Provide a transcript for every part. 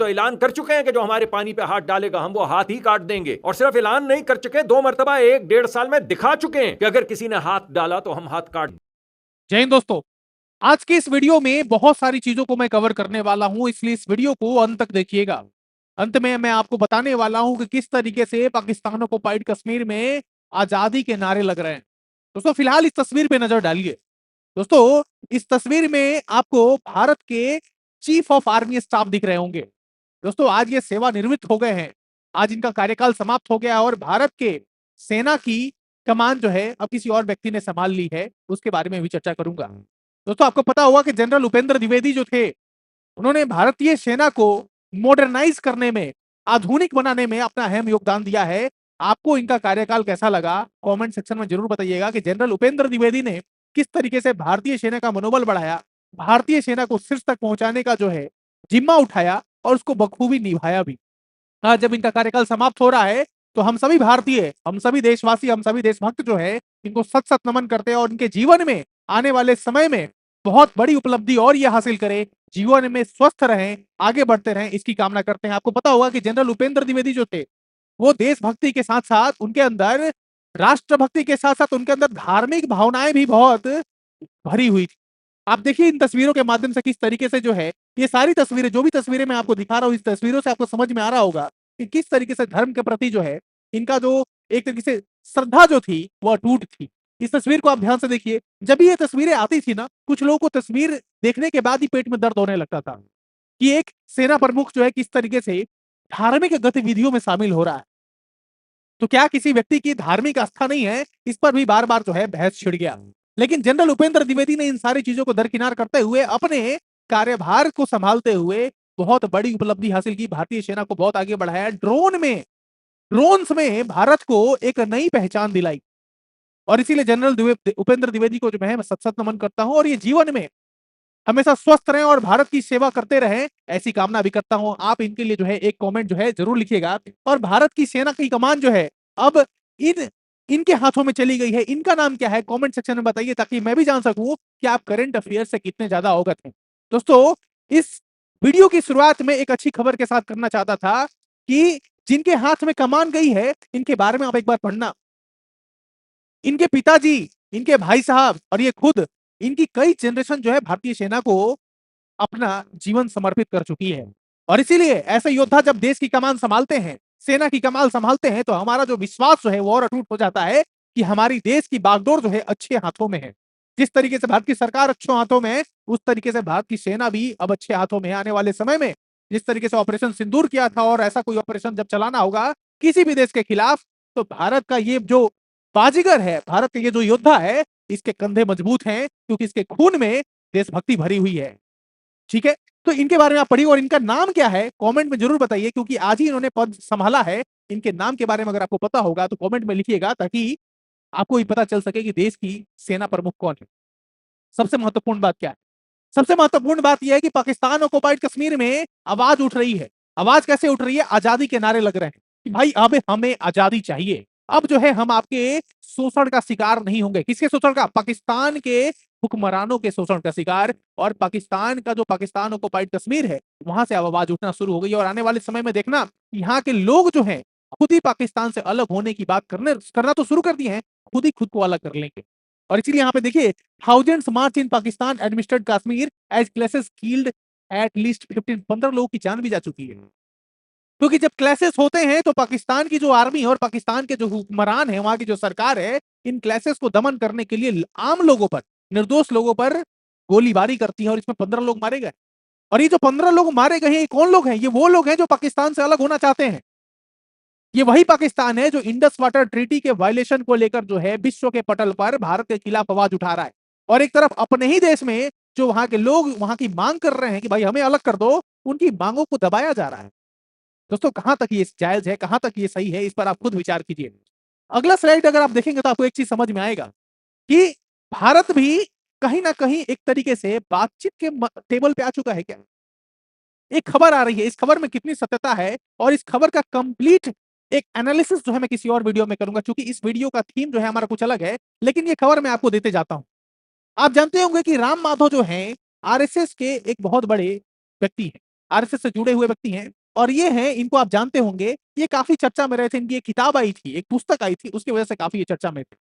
ऐलान कर चुके हैं कि जो हमारे पानी पे हाथ डालेगा हम वो हाथ ही काट देंगे। और सिर्फ ऐलान नहीं कर चुके, 2 मरतबा 1-1.5 साल में दिखा चुके हैं कि अगर किसी ने हाथ डाला तो हम हाथ काट। जय हिंद दोस्तों। आज के इस वीडियो में बहुत सारी चीजों को मैं कवर करने वाला हूं, इसलिए इस वीडियो को अंत तक देखिएगा। अंत में मैं आपको बताने वाला हूं कि किस तरीके से पाकिस्तान ऑक्युपाइड कश्मीर में आजादी के नारे लग रहे हैं। दोस्तों फिलहाल इस तस्वीर पे नजर डालिए। दोस्तों इस तस्वीर में आपको भारत के चीफ ऑफ आर्मी स्टाफ दिख रहे होंगे। दोस्तों आज ये सेवानिवृत्त हो गए हैं, आज इनका कार्यकाल समाप्त हो गया और भारत के सेना की कमान जो है अब किसी और व्यक्ति ने संभाल ली है, उसके बारे में भी चर्चा करूंगा। दोस्तों आपको पता होगा कि जनरल उपेंद्र द्विवेदी जो थे, उन्होंने भारतीय सेना को मॉडर्नाइज करने में, आधुनिक बनाने में अपना अहम योगदान दिया है। आपको इनका कार्यकाल कैसा लगा कमेंट सेक्शन में जरूर बताइएगा कि जनरल उपेंद्र द्विवेदी ने किस तरीके से भारतीय सेना का मनोबल बढ़ाया, भारतीय सेना को शीर्ष तक पहुंचाने का जो है जिम्मा उठाया और उसको बखूबी निभाया भी। आज जब इनका कार्यकाल समाप्त हो रहा है तो हम सभी भारतीय, हम सभी देशवासी, हम सभी देशभक्त जो है इनको सत सत नमन करते हैं और इनके जीवन में आने वाले समय में बहुत बड़ी उपलब्धि और ये हासिल करें, जीवन में स्वस्थ रहें, आगे बढ़ते रहें, इसकी कामना करते हैं। आपको पता होगा कि जनरल उपेंद्र द्विवेदी जो थे वो देशभक्ति के साथ साथ उनके अंदर राष्ट्रभक्ति के साथ साथ उनके अंदर धार्मिक भावनाएं भी बहुत भरी हुई थी। आप देखिए इन तस्वीरों के माध्यम से किस तरीके से जो है ये सारी तस्वीरें, जो भी तस्वीरें मैं आपको दिखा रहा हूँ, इस तस्वीरों से आपको समझ में आ रहा होगा कि किस तरीके से धर्म के प्रति जो है इनका जो एक तरीके से श्रद्धा जो थी वो अटूट थी। इस तस्वीर को आप ध्यान से देखिए। जब भी ये तस्वीरें आती थी ना, कुछ लोगों को तस्वीर देखने के बाद ही पेट में दर्द होने लगता था कि एक सेना प्रमुख जो है किस तरीके से धार्मिक गतिविधियों में शामिल हो रहा है। तो क्या किसी व्यक्ति की धार्मिक आस्था नहीं है, इस पर भी बार बार जो है बहस छिड़ गया। लेकिन जनरल उपेंद्र द्विवेदी ने इन सारी चीजों को दरकिनार करते हुए अपने कार्यभार को संभालते हुए बहुत बड़ी उपलब्धि हासिल की, भारतीय सेना को बहुत आगे बढ़ाया, ड्रोन्स में भारत को एक नई पहचान दिलाई। और इसीलिए जनरल उपेंद्र द्विवेदी को जो मैं सत सत नमन करता हूं और ये जीवन में हमेशा स्वस्थ रहें और भारत की सेवा करते रहें, ऐसी कामना भी करता हूं। आप इनके लिए जो है एक कमेंट जो है जरूर लिखिएगा। और भारत की सेना की कमान जो है अब इन इनके हाथों में चली गई है, इनका नाम क्या है कमेंट सेक्शन में बताइए ताकि मैं भी जान सकूं कि आप करंट अफेयर से कितने ज्यादा अवगत हैं। दोस्तों इस वीडियो की शुरुआत में एक अच्छी खबर के साथ करना चाहता था कि जिनके हाथ में कमान गई है इनके बारे में आप एक बार पढ़ना। इनके पिताजी, इनके भाई साहब और ये खुद, इनकी कई जनरेशन जो है भारतीय सेना को अपना जीवन समर्पित कर चुकी है। और इसीलिए ऐसे योद्धा जब देश की कमान संभालते हैं, सेना की कमान संभालते हैं, तो हमारा जो विश्वास जो है वो और अटूट हो जाता है कि हमारी देश की बागडोर जो है अच्छे हाथों में है। जिस तरीके से भारत की सरकार अच्छे हाथों में है, उस तरीके से भारत की सेना भी अब अच्छे हाथों में है। आने वाले समय में जिस तरीके से ऑपरेशन सिंदूर किया था और ऐसा कोई ऑपरेशन जब चलाना होगा किसी भी देश के खिलाफ, तो भारत का ये जो बाजीगर है, भारत का ये जो योद्धा है, इसके कंधे मजबूत हैं क्योंकि इसके खून में देशभक्ति भरी हुई है। ठीक है, तो इनके बारे में आप पढ़िए और इनका नाम क्या है कमेंट में जरूर बताइए, क्योंकि आज ही इन्होंने पद संभाला है। इनके नाम के बारे में अगर आपको पता होगा तो कमेंट में लिखिएगा ताकि आपको भी पता चल सके कि देश की सेना प्रमुख कौन है। सबसे महत्वपूर्ण बात क्या है? सबसे महत्वपूर्ण बात यह है कि पाकिस्तान ऑक्युपाइड कश्मीर में आवाज उठ रही है। आवाज कैसे उठ रही है? आजादी के नारे लग रहे हैं कि भाई अब हमें आजादी चाहिए। अब जो है हम आपके शोषण का शिकार नहीं होंगे। किसके शोषण का? पाकिस्तान के हुक्मरानों के शोषण का शिकार। और पाकिस्तान का जो पाकिस्तान ऑक्युपाइड कश्मीर है वहां से अब आवाज उठना शुरू हो गई। और आने वाले समय में देखना यहाँ के लोग जो हैं खुद ही पाकिस्तान से अलग होने की बात करना तो शुरू कर दिए हैं, खुद ही खुद को अलग कर लेंगे। और इसीलिए यहाँ पे देखिए, thousands march in Pakistan administered Kashmir as clashes killed at least 15 लोगों की जान भी जा चुकी है। क्योंकि जब क्लैशेस होते हैं तो पाकिस्तान की जो आर्मी और पाकिस्तान के जो हुक्मरान है, वहां की जो सरकार है, इन क्लैशेस को दमन करने के लिए आम लोगों पर, निर्दोष लोगों पर गोलीबारी करती है और इसमें 15 लोग मारे गए। और ये जो 15 लोग मारे गए हैं, ये कौन लोग हैं? ये वो लोग हैं जो पाकिस्तान से अलग होना चाहते हैं। ये वही पाकिस्तान है जो इंडस वाटर ट्रीटी के वायलेशन को लेकर जो है विश्व के पटल पर भारत के खिलाफ आवाज उठा रहा है। और एक तरफ अपने ही देश में जो वहां के लोग वहां की मांग कर रहे हैं कि भाई हमें अलग कर दो, उनकी मांगों को दबाया जा रहा है। दोस्तों कहां तक ये जायज है, कहां तक ये सही है, इस पर आप खुद विचार कीजिए। अगला स्लाइड अगर आप देखेंगे तो आपको एक चीज समझ में आएगा कि भारत भी कहीं ना कहीं एक तरीके से बातचीत के टेबल पे आ चुका है क्या। एक खबर आ रही है, इस खबर में कितनी सत्यता है और इस खबर का कंप्लीट एक एनालिसिस जो है मैं किसी और वीडियो में करूंगा, क्योंकि इस वीडियो का थीम जो है हमारा कुछ अलग है। लेकिन ये खबर मैं आपको देते जाता हूं। आप जानते होंगे कि राम माधव जो हैं आरएसएस के एक बहुत बड़े व्यक्ति हैं, आरएसएस से जुड़े हुए व्यक्ति हैं। और ये हैं, इनको आप जानते होंगे, ये काफी चर्चा में रहे थे। इनकी एक किताब आई थी, एक पुस्तक आई थी, उसकी वजह से काफी ये चर्चा में थे।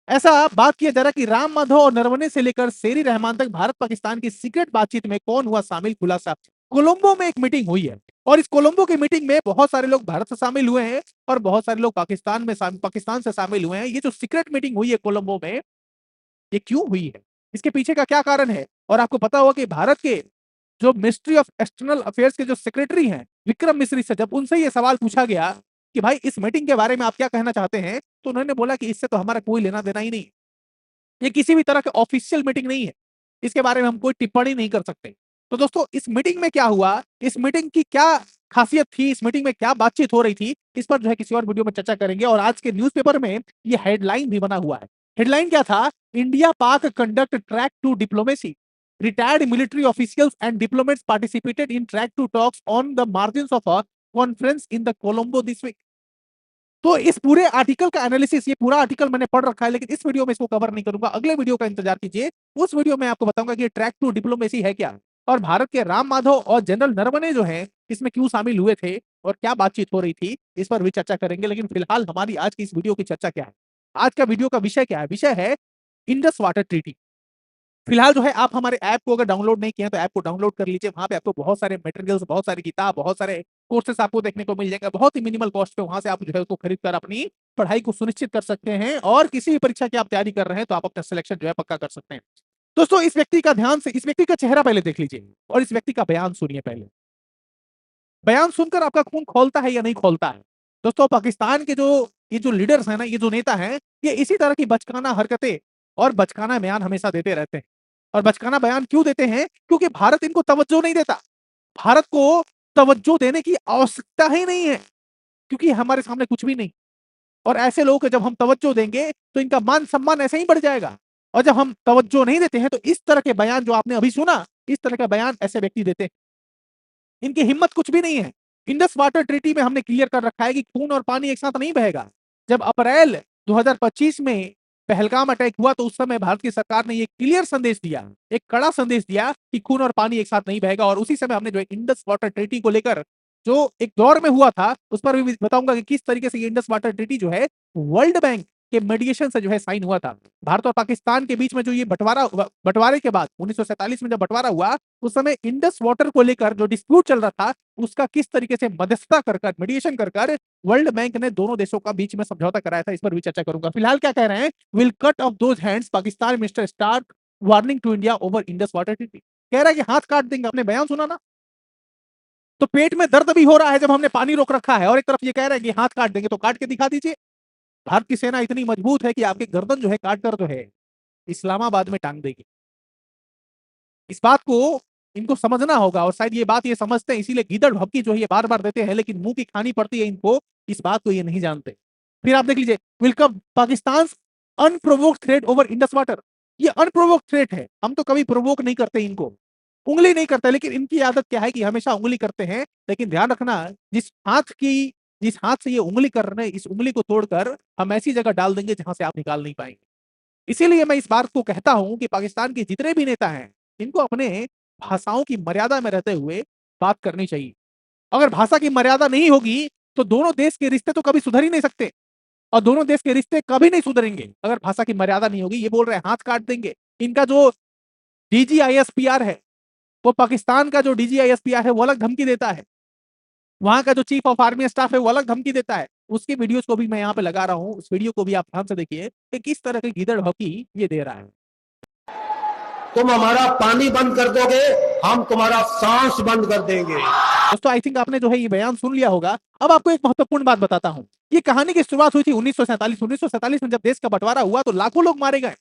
ऐसा बात किया जा रहा कि राम माधव और नरवणे से लेकर शेरी रहमान तक भारत पाकिस्तान की सीक्रेट बातचीत में कौन हुआ शामिल, खुलासा। कोलंबो में एक मीटिंग हुई है और इस कोलंबो की मीटिंग में बहुत सारे लोग भारत से शामिल हुए हैं और बहुत सारे लोग पाकिस्तान से शामिल हुए हैं। ये जो सीक्रेट मीटिंग हुई है कोलंबो में, ये क्यों हुई है, इसके पीछे का क्या कारण है? और आपको पता होगा कि भारत के जो मिनिस्ट्री ऑफ एक्सटर्नल अफेयर्स के जो सेक्रेटरी हैं विक्रम मिश्री से जब उनसे ये सवाल पूछा गया कि भाई इस मीटिंग के बारे में आप क्या कहना चाहते हैं, तो उन्होंने बोला कि इससे तो हमारा कोई लेना देना ही नहीं, ये किसी भी तरह के ऑफिशियल मीटिंग नहीं है, इसके बारे में हम कोई टिप्पणी नहीं कर सकते। तो दोस्तों इस मीटिंग में क्या हुआ, इस मीटिंग की क्या खासियत थी, इस मीटिंग में क्या बातचीत हो रही थी, इस पर जो है किसी और वीडियो में चर्चा करेंगे। और आज के न्यूज़पेपर में ये हेडलाइन भी बना हुआ है। हेडलाइन क्या था? India Pak conduct track two diplomacy, retired military officials and diplomats participated in track to talks on the margins of a conference in the Colombo this week। तो इस पूरे आर्टिकल का एनालिसिस, ये पूरा आर्टिकल मैंने पढ़ रखा है, लेकिन इस वीडियो में इसको कवर नहीं करूंगा, अगले वीडियो का इंतजार कीजिए। उस वीडियो में आपको बताऊंगा कि ट्रैक टू डिप्लोमेसी है क्या, और भारत के राम माधव और जनरल नरवणे जो है इसमें क्यों शामिल हुए थे और क्या बातचीत हो रही थी, इस पर भी चर्चा करेंगे। लेकिन फिलहाल हमारी आज की इस वीडियो की चर्चा क्या है, आज का वीडियो का विषय क्या है? विषय है इंडस वाटर ट्रीटी। फिलहाल जो है आप हमारे ऐप को अगर डाउनलोड नहीं किया तो ऐप को डाउनलोड कर लीजिए। वहां पे आपको बहुत सारे मटेरियल्स, बहुत सारी किताब, बहुत सारे कोर्सेस आपको देखने को मिल जाएंगे, बहुत ही मिनिमल कॉस्ट पे। वहां से आप जो है उसको खरीद कर अपनी पढ़ाई को सुनिश्चित कर सकते हैं और किसी भी परीक्षा की आप तैयारी कर रहे हैं तो आप अपना सिलेक्शन जो है पक्का कर सकते हैं। दोस्तों इस व्यक्ति का ध्यान से, इस व्यक्ति का चेहरा पहले देख लीजिए और इस व्यक्ति का बयान सुनिए। पहले बयान सुनकर आपका खून खौलता है या नहीं खौलता है? दोस्तों पाकिस्तान के जो ये जो लीडर्स हैं ना, ये जो नेता हैं, ये इसी तरह की बचकाना हरकतें और बचकाना बयान हमेशा देते रहते हैं। और बचकाना बयान क्यों देते हैं? क्योंकि भारत इनको तवज्जो नहीं देता। भारत को तवज्जो देने की आवश्यकता ही नहीं है, क्योंकि हमारे सामने कुछ भी नहीं। और ऐसे लोगों को जब हम तवज्जो देंगे तो इनका मान सम्मान ऐसे ही बढ़ जाएगा। और जब हम तवज्जो नहीं देते हैं तो इस तरह के बयान जो आपने अभी सुना, इस तरह का बयान ऐसे व्यक्ति देते हैं। इनकी हिम्मत कुछ भी नहीं है। इंडस वाटर ट्रीटी में हमने क्लियर कर रखा है कि खून और पानी एक साथ नहीं बहेगा। जब अप्रैल 2025 में पहलगाम अटैक हुआ तो उस समय भारत की सरकार ने ये क्लियर संदेश दिया, एक कड़ा संदेश दिया कि खून और पानी एक साथ नहीं बहेगा। और उसी समय हमने जो इंडस वाटर ट्रीटी को लेकर जो एक दौर में हुआ था, उस पर भी बताऊंगा कि किस तरीके से ये इंडस वाटर ट्रीटी जो है वर्ल्ड बैंक के मीडिएशन से जो है साइन हुआ था। भारत और पाकिस्तान के बीच में जो ये बंटवारे के बाद 1947 में जब बंटवारा हुआ, उस समय इंडस वाटर को लेकर जो डिस्प्यूट चल रहा था, उसका किस तरीके से मध्यस्थता कर मीडिएशन कर वर्ल्ड बैंक ने दोनों देशों का बीच में समझौता कराया था, इस पर भी चर्चा करूंगा। फिलहाल क्या कह रहे हैं? Will cut off those hands, Pakistan minister stark warning to India over Indus water treaty. कह रहा है कि हाथ काट देंगे। आपने बयान सुना ना? तो पेट में दर्द भी हो रहा है जब हमने पानी रोक रखा है, और एक तरफ ये कह रहे हैं कि हाथ काट देंगे, तो काट के दिखा दीजिए। भारत की सेना इतनी मजबूत है कि आपकी गर्दन जो है काट कर जो है इस्लामाबाद में टांग देगी। इस बात को इनको समझना होगा, और शायद ये बात ये समझते हैं, इसीलिए गीदड़ भभकी जो है ये बार बार देते हैं, लेकिन मुंह की खानी पड़ती है इनको, इस बात को ये नहीं जानते। फिर आप देख लीजिए, welcome Pakistan unprovoked threat over Indus water. ये अनप्रोवोक्ड थ्रेट है, हम तो कभी प्रोवोक नहीं करते इनको, उंगली नहीं करते, लेकिन इनकी आदत क्या है कि हमेशा उंगली करते हैं। लेकिन ध्यान रखना, जिस हाथ से ये उंगली कर रहे हैं, इस उंगली को तोड़कर हम ऐसी जगह डाल देंगे जहां से आप निकाल नहीं पाएंगे। इसीलिए मैं इस बात को कहता हूं कि पाकिस्तान के जितने भी नेता हैं, इनको अपने भाषाओं की मर्यादा में रहते हुए बात करनी चाहिए। अगर भाषा की मर्यादा नहीं होगी तो दोनों देश के रिश्ते तो कभी सुधर ही नहीं सकते, और दोनों देश के रिश्ते कभी नहीं सुधरेंगे अगर भाषा की मर्यादा नहीं होगी। ये बोल रहे हैं हाथ काट देंगे। इनका जो डीजीआईएसपीआर है, वो पाकिस्तान का जो डीजीआईएसपीआर है वो अलग धमकी देता है, वहां का जो चीफ ऑफ आर्मी स्टाफ है वो अलग धमकी देता है। उसकी वीडियोस को भी मैं यहाँ पे लगा रहा हूँ, उस वीडियो को भी आप ध्यान से देखिए कि किस तरह की गीदड़ भौंकी ये दे रहा है। तुम हमारा पानी बंद कर दोगे, हम तुम्हारा सांस बंद कर देंगे। दोस्तों आई थिंक आपने जो है ये बयान सुन लिया होगा। अब आपको एक महत्वपूर्ण बात बताता हूँ। ये कहानी की शुरुआत हुई थी 1947 में, जब देश का बंटवारा हुआ तो लाखों लोग मारे गए।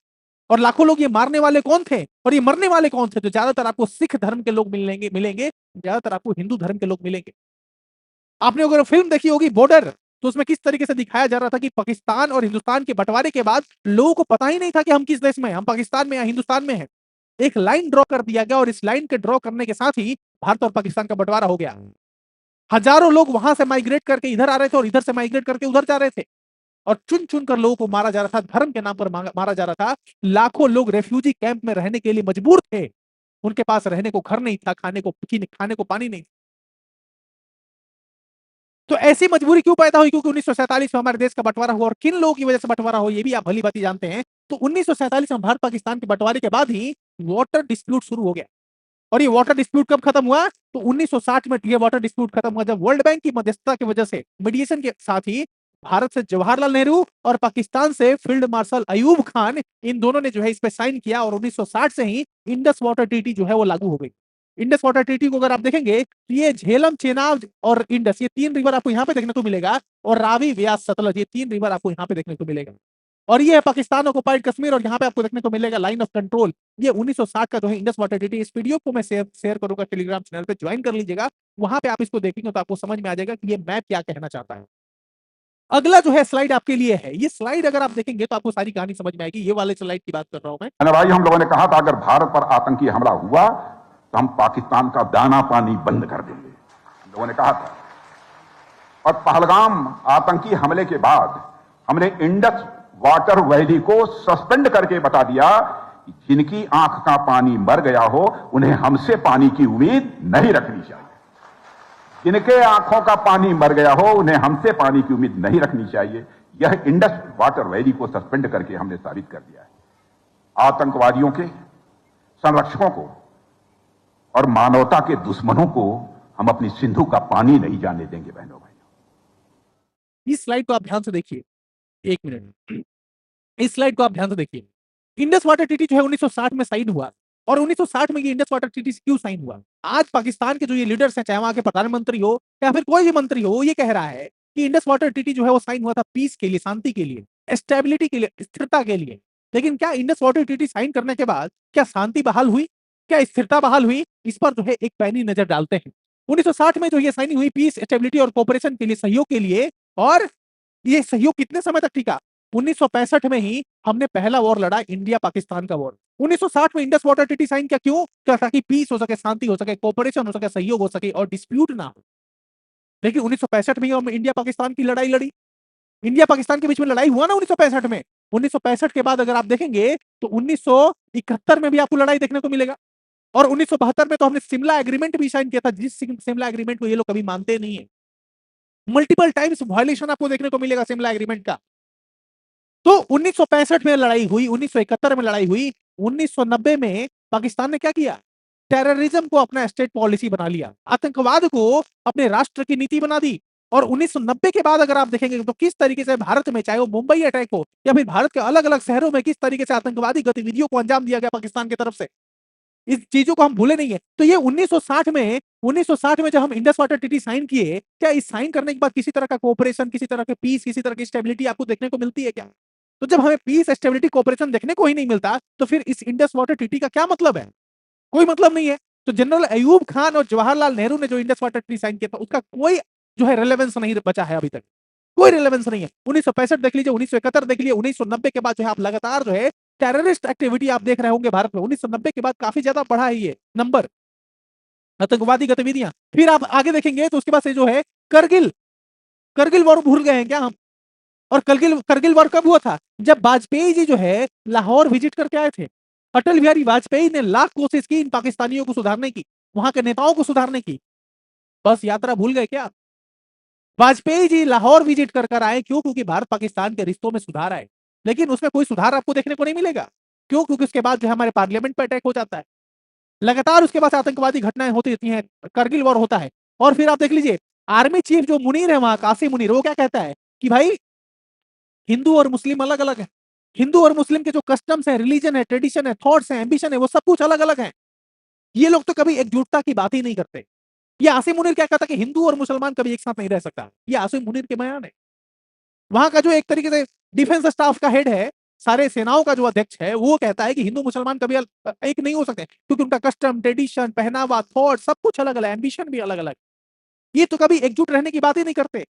और लाखों लोग, ये मारने वाले कौन थे और ये मरने वाले कौन थे? तो ज्यादातर आपको सिख धर्म के लोग मिलेंगे, ज्यादातर आपको हिंदू धर्म के लोग मिलेंगे। आपने अगर फिल्म देखी होगी बॉर्डर, तो उसमें किस तरीके से दिखाया जा रहा था कि पाकिस्तान और हिंदुस्तान के बंटवारे के बाद लोगों को पता ही नहीं था कि हम किस देश में हैं, हम पाकिस्तान में या हिंदुस्तान में हैं। एक लाइन ड्रॉ कर दिया गया और इस लाइन के ड्रॉ करने के साथ ही भारत और पाकिस्तान का बंटवारा हो गया। हजारों लोग वहां से माइग्रेट करके इधर आ रहे थे और इधर से माइग्रेट करके उधर जा रहे थे, और चुन चुन कर लोगों को मारा जा रहा था, धर्म के नाम पर मारा जा रहा था। लाखों लोग रेफ्यूजी कैंप में रहने के लिए मजबूर थे, उनके पास रहने को घर नहीं था, खाने को पानी नहीं था। तो ऐसी मजबूरी क्यों पैदा हुई? क्योंकि 1947 में हमारे देश का बंटवारा हुआ, और किन लोगों की वजह से बंटवारा हुआ ये भी आप भली भांति जानते हैं। तो 1947 में भारत पाकिस्तान के बंटवारे के बाद ही वाटर डिस्प्यूट शुरू हो गया। और ये वाटर डिस्प्यूट कब खत्म हुआ? तो 1960 में ये वाटर डिस्प्यूट खत्म हुआ, जब वर्ल्ड बैंक की मध्यस्थता की वजह से, मीडिएशन के साथ ही, भारत से जवाहरलाल नेहरू और पाकिस्तान से फील्ड मार्शल अयूब खान, इन दोनों ने जो है इस पे साइन किया, और 1960 से ही इंडस वाटर ट्रीटी जो है वो लागू हो गई। इंडस वाटर ट्रीटी को अगर आप देखेंगे तो ये झेलम, चेनाब और इंडस, ये 3 रिवर आपको यहाँ पे देखने को मिलेगा, और रावी, व्यास, सतलज, ये 3 रिवर आपको यहाँ पे देखने को मिलेगा। और ये है पाकिस्तान ऑक्युपाइड कश्मीर, और यहाँ पे आपको देखने को मिलेगा लाइन ऑफ कंट्रोल। ये 1960 का जो है इंडस वाटर ट्रीटी। इस वीडियो को मैं शेयर करूंगा टेलीग्राम चैनल पे, ज्वाइन कर लीजिएगा। वहां पे आप इसको देखेंगे तो आपको समझ में आ जाएगा कि ये मैप क्या कहना चाहता है। अगला जो है स्लाइड आपके लिए है। ये स्लाइड अगर आप देखेंगे तो आपको सारी कहानी समझ में आएगी। ये वाले स्लाइड की बात कर रहा हूं मैं। भाई, हम लोगों ने कहा था अगर भारत पर आतंकी हमला हुआ तो हम पाकिस्तान का दाना पानी बंद कर देंगे, हम लोगों ने कहा था। और पहलगाम आतंकी हमले के बाद हमने इंडस वाटर वैली को सस्पेंड करके बता दिया कि जिनकी आंख का पानी मर गया हो उन्हें हमसे पानी की उम्मीद नहीं रखनी चाहिए। जिनके आंखों का पानी मर गया हो उन्हें हमसे पानी की उम्मीद नहीं रखनी चाहिए। यह इंडस वाटर वैली को सस्पेंड करके हमने साबित कर दिया है। आतंकवादियों के संरक्षकों को और मानवता के दुश्मनों को हम अपनी सिंधु का पानी नहीं जाने देंगे। बहनों भाइयों, इस स्लाइड को आप ध्यान से देखिए, 1 मिनट, इस स्लाइड को आप ध्यान से देखिए। इंडस वाटर ट्रीटी जो है 1960 में साइन हुआ, और 1960 में ये इंडस वाटर ट्रीटी क्यों साइन हुआ? आज पाकिस्तान के जो ये लीडर्स हैं, चाहे वहां के प्रधानमंत्री हो या फिर कोई भी मंत्री हो, ये कह रहा है कि इंडस वाटर ट्रीटी जो है वो साइन हुआ था पीस के लिए, शांति के लिए, स्टेबिलिटी के लिए, स्थिरता के लिए। लेकिन क्या इंडस वाटर ट्रीटी साइन करने के बाद क्या शांति बहाल हुई? क्या स्थिरता बहाल हुई? इस पर जो है एक पैनी नजर डालते हैं। 1960 में जो ये साइन हुई पीस, स्टेबिलिटी और कोऑपरेशन के लिए, सहयोग के लिए, और ये सहयोग कितने समय तक टिका? 1965 में ही हमने पहला वॉर लड़ा, इंडिया पाकिस्तान का वॉर। 1960 में इंडस वाटर ट्रीटी साइन किया, क्यों? क्या? ताकि पीस हो सके, शांति हो सके, कोऑपरेशन हो सके, सहयोग हो सके और डिस्प्यूट ना हो। लेकिन 1965 में हम इंडिया पाकिस्तान की लड़ाई लड़ी। इंडिया पाकिस्तान के बीच में लड़ाई हुआ ना 1965 में। 1965 के बाद अगर आप देखेंगे तो 1971 में भी आपको लड़ाई देखने को मिलेगा, और 1972 में तो हमने शिमला एग्रीमेंट भी साइन किया था, जिस शिमला एग्रीमेंट को ये लोग कभी मानते नहीं है। मल्टीपल टाइम्स वायलेशन आपको देखने को मिलेगा शिमला एग्रीमेंट का। तो 1965 में लड़ाई हुई, 1971 में लड़ाई हुई, 1990 में पाकिस्तान ने क्या किया? टेररिज्म को अपना स्टेट पॉलिसी बना लिया, आतंकवाद को अपने राष्ट्र की नीति बना दी। और 1990 के बाद अगर आप देखेंगे तो किस तरीके से भारत में, चाहे वो मुंबई अटैक हो या फिर भारत के अलग अलग शहरों में, किस तरीके से आतंकवादी गतिविधियों को अंजाम दिया गया पाकिस्तान की तरफ से, इस चीजों को हम भूले नहीं है। तो ये 1960 में जब हम इंडस वाटर ट्रीटी साइन किए, क्या इस साइन करने के बाद किसी तरह का कोऑपरेशन, किसी तरह के पीस, किसी तरह की स्टेबिलिटी आपको देखने को मिलती है क्या? तो जब हमें पीस, स्टेबिलिटी, कोऑपरेशन देखने को ही नहीं मिलता, तो फिर इस इंडस वाटर ट्रीटी का क्या मतलब है? कोई मतलब नहीं है। तो जनरल अयूब खान और जवाहरलाल नेहरू ने जो इंडस वाटर ट्रीटी साइन किया था, उसका कोई जो है रिलेवेंस नहीं बचा है अभी तक, कोई रिलेवेंस नहीं है। 1965 देख लीजिए, 1971 देख लीजिए, 1990 के बाद जो है आप लगातार जो है टेररिस्ट एक्टिविटी आप देख रहे होंगे भारत में। 1990 के बाद काफी ज्यादा बढ़ा है ये नंबर, आतंकवादी गतिविधियां। फिर आप आगे देखेंगे तो उसके बाद से जो है करगिल वॉर भूल गए हैं क्या हम? और करगिल वॉर कब हुआ था? जब वाजपेयी जी जो है लाहौर विजिट करके आए थे। अटल बिहारी वाजपेयी ने लाख कोशिश की इन पाकिस्तानियों को सुधारने की, वहां के नेताओं को सुधारने की। बस यात्रा भूल गए क्या? वाजपेयी जी लाहौर विजिट कर आए, क्यों? क्योंकि भारत पाकिस्तान के रिश्तों में सुधार आए। लेकिन उसमें कोई सुधार आपको देखने को नहीं मिलेगा। क्यों? क्योंकि उसके बाद जो हमारे पार्लियामेंट पर अटैक हो जाता है, लगातार उसके बाद आतंकवादी घटनाएं होती रहती हैं, करगिल वॉर होता है। और फिर आप देख लीजिए, आर्मी चीफ जो मुनीर है वहां, कासिम मुनीर, वो क्या कहता है कि भाई हिंदू और मुस्लिम अलग अलग है। हिंदू और मुस्लिम के जो कस्टम्स है, रिलीजन है, ट्रेडिशन है, थॉट्स है, एम्बिशन है, वो सब कुछ अलग अलग है। ये लोग तो कभी एकजुटता की बात ही नहीं करते। ये आसिम मुनीर क्या कहता है कि हिंदू और मुसलमान कभी एक साथ नहीं रह सकता। ये आसिम मुनीर के बयान है। वहां का जो एक तरीके से डिफेंस स्टाफ का हेड है, सारे सेनाओं का जो अध्यक्ष है, वो कहता है कि हिंदू मुसलमान कभी एक नहीं हो सकते, क्योंकि उनका कस्टम, ट्रेडिशन, पहनावा, थॉट सब कुछ अलग अलग, एम्बिशन भी अलग अलग। ये तो कभी एकजुट रहने की बात ही नहीं करते।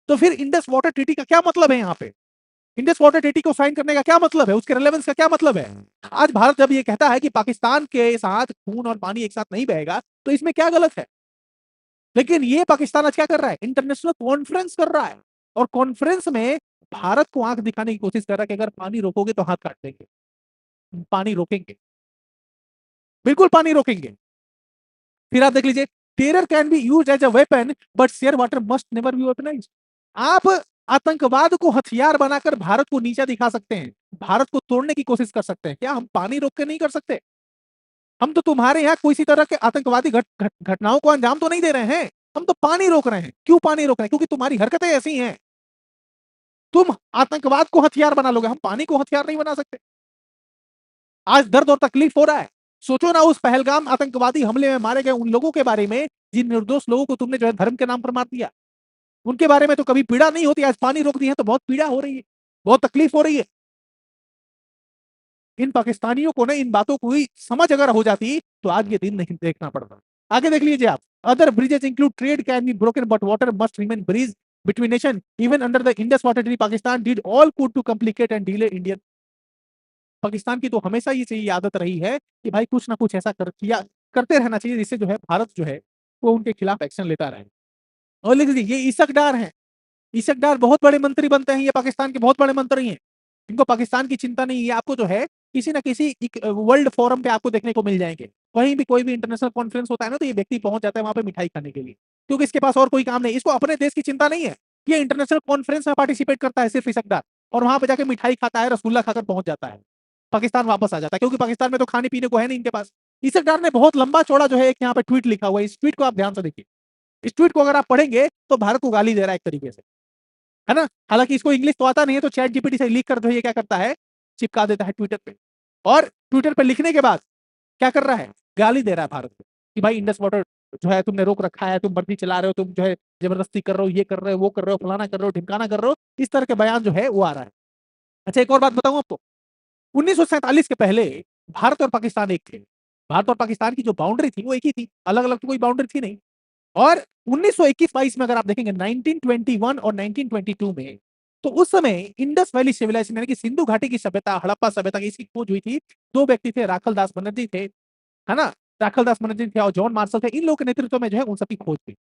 तो फिर इंडस वाटर ट्रीटी का क्या मतलब है? यहाँ पे इंडस वाटर ट्रीटी को साइन करने का क्या मतलब है? उसके रिलेवेंस का क्या मतलब है? आज भारत जब ये कहता है कि पाकिस्तान के साथ खून और पानी एक साथ नहीं बहेगा, तो इसमें क्या गलत है? लेकिन ये पाकिस्तान आज क्या कर रहा है? इंटरनेशनल कॉन्फ्रेंस कर रहा है, और कॉन्फ्रेंस में भारत को आंख दिखाने की कोशिश कर रहा है कि अगर पानी रोकोगे तो हाथ काट देंगे। पानी रोकेंगे, बिल्कुल पानी रोकेंगे। फिर आप देख लीजिए, terror can be used as a weapon but share water must never be weaponised. आप आतंकवाद को हथियार बनाकर भारत को नीचा दिखा सकते हैं, भारत को तोड़ने की कोशिश कर सकते हैं, क्या हम पानी रोक के नहीं कर सकते? हम तो तुम्हारे यहाँ कोई सी तरह के आतंकवादी घटनाओं को अंजाम तो नहीं दे रहे हैं, हम तो पानी रोक रहे हैं। क्यों पानी रोक रहे हैं? क्योंकि तुम्हारी हरकतें ऐसी हैं। तुम आतंकवाद को हथियार बना लोगे, हम पानी को हथियार नहीं बना सकते। आज दर्द और तकलीफ हो रहा है। सोचो ना उस पहलगाम आतंकवादी हमले में मारे गए उन लोगों के बारे में जिन निर्दोष लोगों को तुमने जो है धर्म के नाम पर मार दिया, उनके बारे में तो कभी पीड़ा नहीं होती। आज पानी रोक दी है तो बहुत पीड़ा हो रही है, बहुत तकलीफ हो रही है। इन पाकिस्तानियों को ना इन बातों को ही समझ अगर हो जाती तो आज ये दिन नहीं देखना पड़ता। आगे देख लीजिए आप, other bridges include trade can be broken but water must remain bridge between nation even under the Indus water treaty. Pakistan did all could to complicate and delay Indian. Pakistan की तो हमेशा ये आदत रही है कि भाई कुछ ना कुछ ऐसा करते रहना चाहिए जिससे जो है भारत जो है वो उनके खिलाफ एक्शन लेता रहे। और लिख लीजिए ये इसक डार हैं, इसक डार बहुत बड़े मंत्री बनते हैं, ये पाकिस्तान के बहुत बड़े मंत्री हैं। इनको पाकिस्तान की चिंता नहीं है। आपको जो है किसी ना किसी वर्ल्ड फोरम पे आपको देखने को मिल जाएंगे, कहीं भी कोई भी इंटरनेशनल कॉन्फ्रेंस होता है ना तो ये व्यक्ति पहुंच जाता है वहां पे मिठाई खाने के लिए, क्योंकि इसके पास और कोई काम नहीं। इसको अपने देश की चिंता नहीं है, ये इंटरनेशनल कॉन्फ्रेंस में पार्टिसिपेट करता है सिर्फ इसकदार, और वहां पे जाके मिठाई खाता है, रसगुल्ला खाकर पहुंच जाता है, पाकिस्तान वापस आ जाता है, क्योंकि पाकिस्तान में तो खाने पीने को है नहीं इनके पास। इसकदार ने बहुत लंबा चौड़ा जो है एक यहाँ पे ट्वीट लिखा हुआ है, इस ट्वीट को आप ध्यान से देखिए। इस ट्वीट को अगर आप पढ़ेंगे तो भारत को गाली दे रहा है एक तरीके से, है ना। हालांकि इसको इंग्लिश तो आता नहीं है तो चैट जीपीटी से लिख कर जो ये क्या करता है चिपका देता है ट्विटर पे, और ट्विटर पे लिखने के बाद क्या कर रहा है, गाली दे रहा है भारत को कि भाई इंडस वाटर जो है तुमने रोक रखा है, तुम मर्जी चला रहे हो, तुम जो है जबरदस्ती कर रहे हो, ये कर रहे हो, वो कर रहे हो, फलाना कर रहे हो, ढिमकाना कर रहे हो, इस तरह के बयान जो है वो आ रहा है। अच्छा एक और बात बताऊं आपको, 1947 के पहले भारत और पाकिस्तान एक थे। भारत और पाकिस्तान की जो बाउंड्री थी वो एक ही थी, अलग अलग तो कोई बाउंड्री थी नहीं। और 1921-22 में अगर आप देखेंगे 1921 और 1922 में, तो उस समय इंडस वैली सिविलाइजेशन यानी कि सिंधु घाटी की सभ्यता, हड़प्पा सभ्यता की इसकी खोज हुई थी। दो व्यक्ति थे, राखल दास बनर्जी थे, है ना, राखल दास बनर्जी थे और जॉन मार्शल थे। इन लोगों के नेतृत्व में जो है उन सबकी खोज हुई।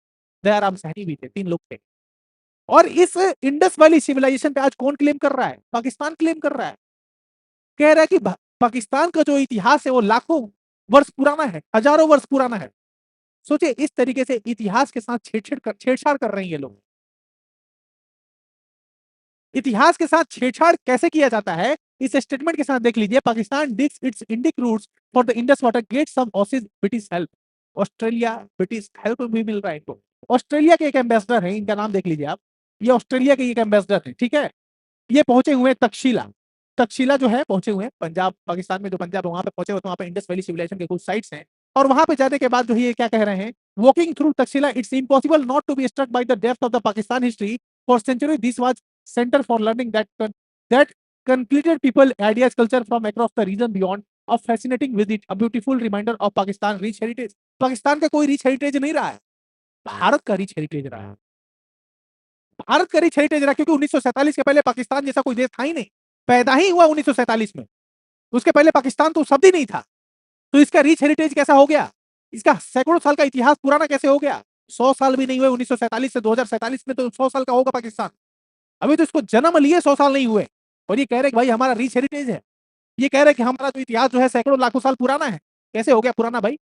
दयाराम सहनी भी थे, तीन लोग थे। और इस इंडस वैली सिविलाइजेशन पे आज कौन क्लेम कर रहा है? पाकिस्तान क्लेम कर रहा है। कह रहा है कि पाकिस्तान का जो इतिहास है वो लाखों वर्ष पुराना है, हजारों वर्ष पुराना है। सोचिए इस तरीके से इतिहास के साथ छेड़छाड़ कर रहे हैं ये लोग। इतिहास के साथ छेड़छाड़ कैसे किया जाता है इस स्टेटमेंट के साथ देख लीजिए। Pakistan digs its Indic roots for the Indus water get some Aussies British help. Australia British help भी मिल रहा है इनको। ऑस्ट्रेलिया के एक एम्बेसडर है, इनका नाम देख लीजिए आप, ये ऑस्ट्रेलिया के एक एम्बेसडर है, ठीक है। ये पहुंचे हुए तक्षशिला, तक्षशिला जो है पहुंचे हुए पंजाब, पाकिस्तान में जो पंजाब है वहां पे पहुंचे हुए, तो वहां पे इंडस वैली सिविलाइजेशन के कुछ साइट्स हैं। और वहां पे जाने के बाद जो ये क्या कह रहे हैं, walking through Taxila it's impossible not to be struck by the depth of the Pakistan history for century. This was centre for learning that completed people ideas culture from across the region beyond a fascinating visit, a beautiful reminder of Pakistan rich heritage। Pakistan का कोई rich heritage नहीं रहा है, भारत का rich heritage रहा है। भारत का rich heritage रहा, क्योंकि 1947 के पहले पाकिस्तान जैसा कोई देश था ही नहीं, पैदा ही हुआ 1947 में। उसके पहले पाकिस्तान तो शब्द ही नहीं था, तो इसका रिच हेरिटेज कैसा हो गया? इसका सैकड़ों साल का इतिहास पुराना कैसे हो गया? 100 साल भी नहीं हुए 1947 से 2047 में, तो 100 साल का होगा पाकिस्तान। अभी तो इसको जन्म लिए 100 साल नहीं हुए, और ये कह रहे कि भाई हमारा रिच हेरिटेज है। ये कह रहे कि हमारा जो इतिहास जो है सैकड़ों लाखों साल पुराना है। कैसे हो गया पुराना भाई?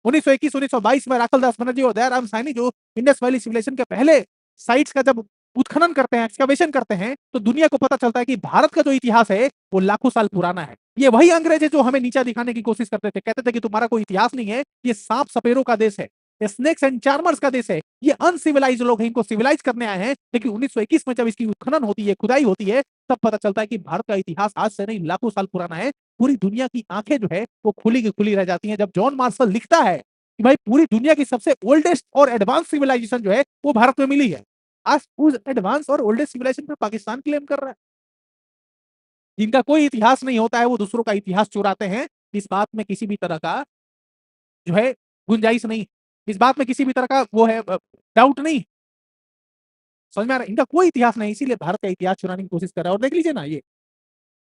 1921-1922 में राखल दास बनर्जी और दयाराम साहनी जो इंडस वैली सिविलाइजेशन के पहले साइट्स का जब उत्खनन करते हैं, एक्सकवेशन करते हैं, तो दुनिया को पता चलता है कि भारत का जो इतिहास है वो लाखों साल पुराना है। ये वही अंग्रेज है जो हमें नीचा दिखाने की कोशिश करते थे, कहते थे कि तुम्हारा कोई इतिहास नहीं है, ये सांप सपेरों का देश है, ये स्नेक्स एंड चार्मर्स का देश है, ये अनसिविलाइज लोग हैं, इनको सिविलाइज करने आए हैं। लेकिन 1921 में जब इसकी उत्खनन होती है, खुदाई होती है, तब पता चलता है कि भारत का इतिहास आज से नहीं लाखों साल पुराना है। पूरी दुनिया की आंखें जो है वो खुली की खुली रह जाती हैं जब जॉन मार्शल लिखता है कि भाई पूरी दुनिया की सबसे ओल्डेस्ट और एडवांस सिविलाइजेशन जो है वो भारत में मिली है। आज उस एडवांस और ओल्डेस्ट सिविलाइजेशन पे पाकिस्तान क्लेम कर रहा है। जिनका कोई इतिहास नहीं होता है वो दूसरों का इतिहास चुराते हैं। इस बात में किसी भी तरह का जो है गुंजाइश नहीं, इस बात में किसी भी तरह का वो है डाउट नहीं। समझ में आ रहा है? इनका कोई इतिहास नहीं, इसीलिए भारत का इतिहास चुराने की कोशिश कर रहा है। और देख लीजिए ना, ये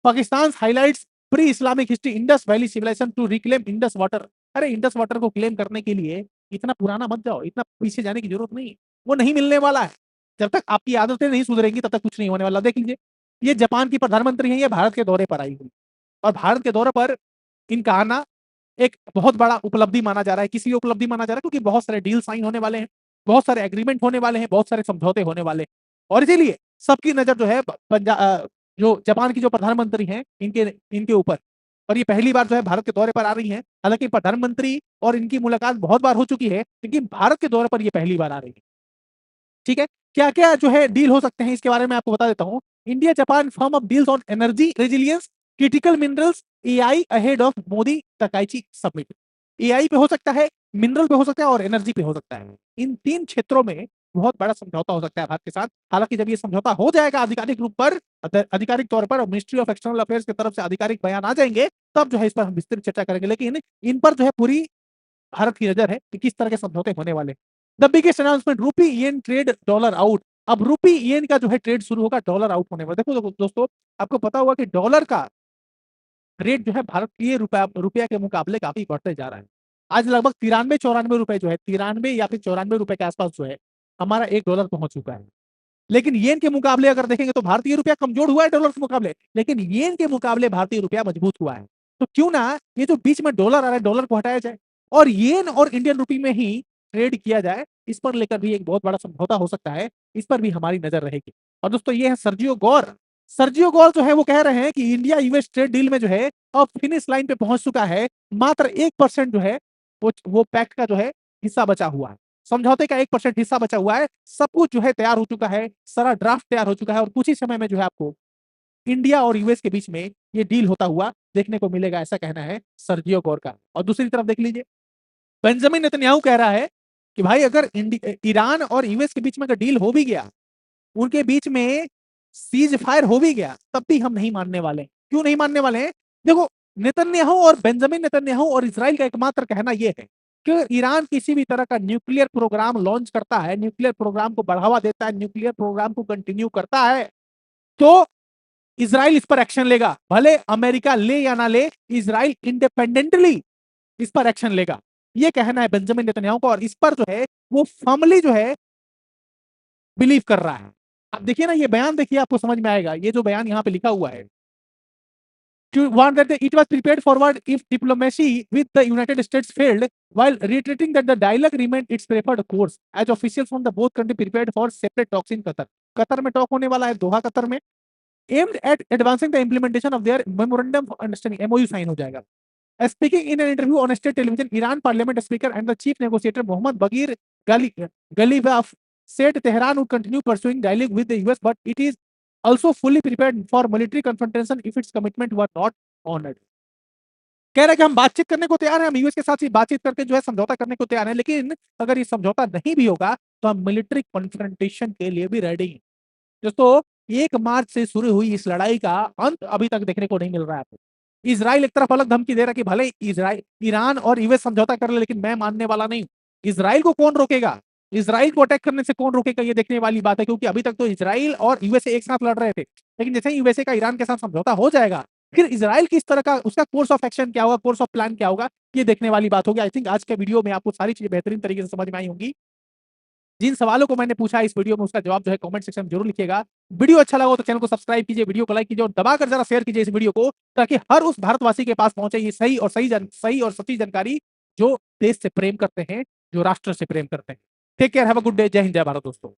Pakistan highlights pre Islamic history Indus valley civilisation to reclaim Indus water. अरे इंडस वाटर को क्लेम करने के लिए इतना पुराना मत जाओ, इतना पीछे जाने की जरूरत नहीं, वो नहीं मिलने वाला है। जब तक आपकी आदतें नहीं सुधरेंगी तब तक कुछ नहीं होने वाला। देख लीजिए, ये जापान की प्रधानमंत्री है, ये भारत के दौरे पर आई हुई, और भारत के दौरे पर इनका आना एक बहुत बड़ा उपलब्धि माना जा रहा है। किसी उपलब्धि माना जा रहा है क्योंकि बहुत सारे डील साइन होने वाले हैं, बहुत सारे एग्रीमेंट होने वाले हैं, बहुत सारे समझौते होने वाले हैं और इसीलिए सबकी नजर जो है जो जापान की जो प्रधानमंत्री हैं इनके इनके ऊपर, और ये पहली बार जो है भारत के दौरे पर आ रही हैं। हालांकि प्रधानमंत्री और इनकी मुलाकात बहुत बार हो चुकी है, लेकिन भारत के दौरे पर ये पहली बार आ रही है। ठीक है, क्या क्या जो है डील हो सकते हैं इसके बारे में आपको बता देता हूं। India Japan firm up deals on energy resilience, critical minerals, AI ahead of Modi Takaichi summit. AI पे हो सकता है, मिनरल पे हो सकता है और एनर्जी पे हो सकता है। इन 3 क्षेत्रों में बहुत बड़ा समझौता हो सकता है भारत के साथ। हालांकि जब ये समझौता हो जाएगा आधिकारिक रूप पर, आधिकारिक तौर पर, और मिनिस्ट्री ऑफ एक्सटर्नल अफेयर्स की तरफ से आधिकारिक बयान आ जाएंगे, तब जो है इस पर हम विस्तृत चर्चा करेंगे। लेकिन इन पर जो है पूरी भारत की नजर है कि किस तरह के समझौते होने वाले। द बिगेस्ट अनाउंसमेंट, रूपी येन ट्रेड डॉलर आउट। अब रूपी येन का जो है ट्रेड शुरू होगा, डॉलर आउट होने वाला। देखो दोस्तों, आपको पता होगा कि डॉलर का रेट जो है भारत के रुपया के मुकाबले काफी बढ़ते जा रहा है। आज लगभग 93-94 रुपए जो है, 93 या फिर 94 रुपए के आसपास जो है हमारा $1 पहुंच चुका है। लेकिन येन के मुकाबले अगर देखेंगे तो भारतीय रुपया कमजोर हुआ है डॉलर के मुकाबले, लेकिन येन के मुकाबले भारतीय रुपया मजबूत हुआ है। तो क्यों ना ये जो बीच में डॉलर आ रहा है, डॉलर को हटाया जाए और येन और इंडियन रुपी में ही ट्रेड किया जाए। इस पर लेकर भी एक बहुत बड़ा समझौता हो सकता है, इस पर भी हमारी नजर रहेगी। और दोस्तों ये है सर्जियो गौर। सर्जियो गौर जो है वो कह रहे हैं कि इंडिया यूएस ट्रेड डील में जो है अब फिनिश लाइन पे पहुंच चुका है। मात्र 1% जो है वो पैक्ट का जो है हिस्सा बचा हुआ है, समझौते का 1% हिस्सा बचा हुआ है। सब कुछ जो है तैयार हो चुका है, सारा ड्राफ्ट तैयार हो चुका है और कुछ ही समय में जो है आपको इंडिया और यूएस के बीच में ये डील होता हुआ देखने को मिलेगा, ऐसा कहना है सर्जियो गौर का। और दूसरी तरफ देख लीजिए, बेंजामिन नेतन्याहू कह रहा है कि भाई अगर ईरान और यूएस के बीच में अगर डील हो भी गया, उनके बीच में सीज फायर हो भी गया, तब भी हम नहीं मानने वाले। क्यों नहीं मानने वाले हैं? देखो, नेतन्याहू और बेंजामिन नेतन्याहू और इजराइल का एकमात्र कहना यह है कि ईरान किसी भी तरह का न्यूक्लियर प्रोग्राम लॉन्च करता है, न्यूक्लियर प्रोग्राम को बढ़ावा देता है, न्यूक्लियर प्रोग्राम को कंटिन्यू करता है, तो इजराइल इस पर एक्शन लेगा। भले अमेरिका ले या ना ले, इजराइल इंडिपेंडेंटली इस पर एक्शन लेगा। यह कहना है बेंजामिन नेतन्याहू का और इस पर जो है वो फर्मली जो है बिलीव कर रहा है। आप देखिए ना, ये बयान देखिए, आपको समझ में आएगा। ये जो बयान यहाँ पे लिखा हुआ है, to warn that it was prepared forward if diplomacy with the United States failed, while reiterating that the dialogue remained its preferred course, as officials from the both countries prepared for separate talks in Qatar. Qatar में talk होने वाला है, Doha Qatar में, aimed at advancing the implementation of their memorandum of understanding, MOU sign हो जाएगा। Speaking in an interview on state television, Iran Parliament Speaker and the Chief Negotiator Mohammad Baghir Ghalibaf said Tehran would continue pursuing dialogue with the US, but it is also fully prepared for military confrontation if its commitment were not honored. कह रहा है कि हम बातचीत करने को तैयार हैं, हम यूएस के साथ ही बातचीत करके जो है समझौता करने को तैयार हैं, लेकिन अगर ये समझौता नहीं भी होगा तो हम मिलिट्री कन्फ्रंटेशन के लिए भी रेडी हैं। दोस्तों, 1 मार्च से शुरू हुई इस लड़ाई का अंत अभी तक देखने को नहीं मिल रहा है आपको। इजराइल एक तरफ अलग धमकी दे रहा है कि भले ईरान और यूएस समझौता कर ले, लेकिन मैं मानने वाला नहीं। इजराइल को कौन रोकेगा? इजराइल को अटैक करने से कौन रोकेगा? ये देखने वाली बात है, क्योंकि अभी तक तो इजराइल और यूएसए एक साथ लड़ रहे थे, लेकिन जैसे ही यूएसए का ईरान के साथ समझौता हो जाएगा, फिर इजराइल किस तरह का, उसका कोर्स ऑफ एक्शन क्या होगा, कोर्स ऑफ प्लान क्या होगा, ये देखने वाली बात होगी। आई थिंक आज के वीडियो में आपको सारी चीजें बेहतरीन तरीके से समझ में आई होंगी। जिन सवालों को मैंने पूछा इस वीडियो में, उसका जवाब जो है कमेंट सेक्शन में जरूर लिखिएगा। वीडियो अच्छा लगा तो चैनल को सब्सक्राइब कीजिए, वीडियो को लाइक कीजिए और दबाकर जरा शेयर कीजिए इस वीडियो को, ताकि हर उस भारतवासी के पास पहुंचे ये सही और सच्ची जानकारी, जो देश से प्रेम करते हैं, जो राष्ट्र से प्रेम करते हैं। Take care, have a good day. जय हिंद, जय भारत दोस्तों।